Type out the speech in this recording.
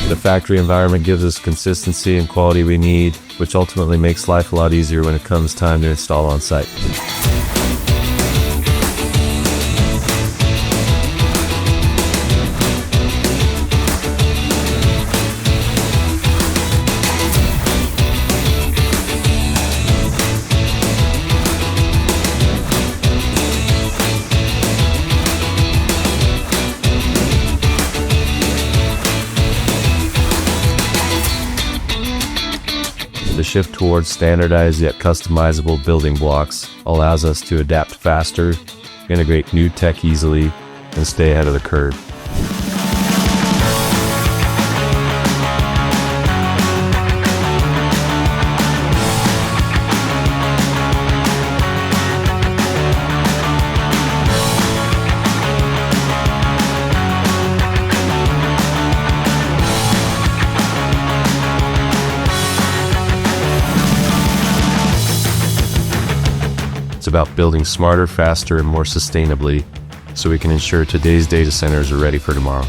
The factory environment gives us consistency and quality we need, which ultimately makes life a lot easier when it comes time to install on site. The shift towards standardized yet customizable building blocks allows us to adapt faster, integrate new tech easily, and stay ahead of the curve. It's about building smarter, faster, and more sustainably so we can ensure today's data centers are ready for tomorrow.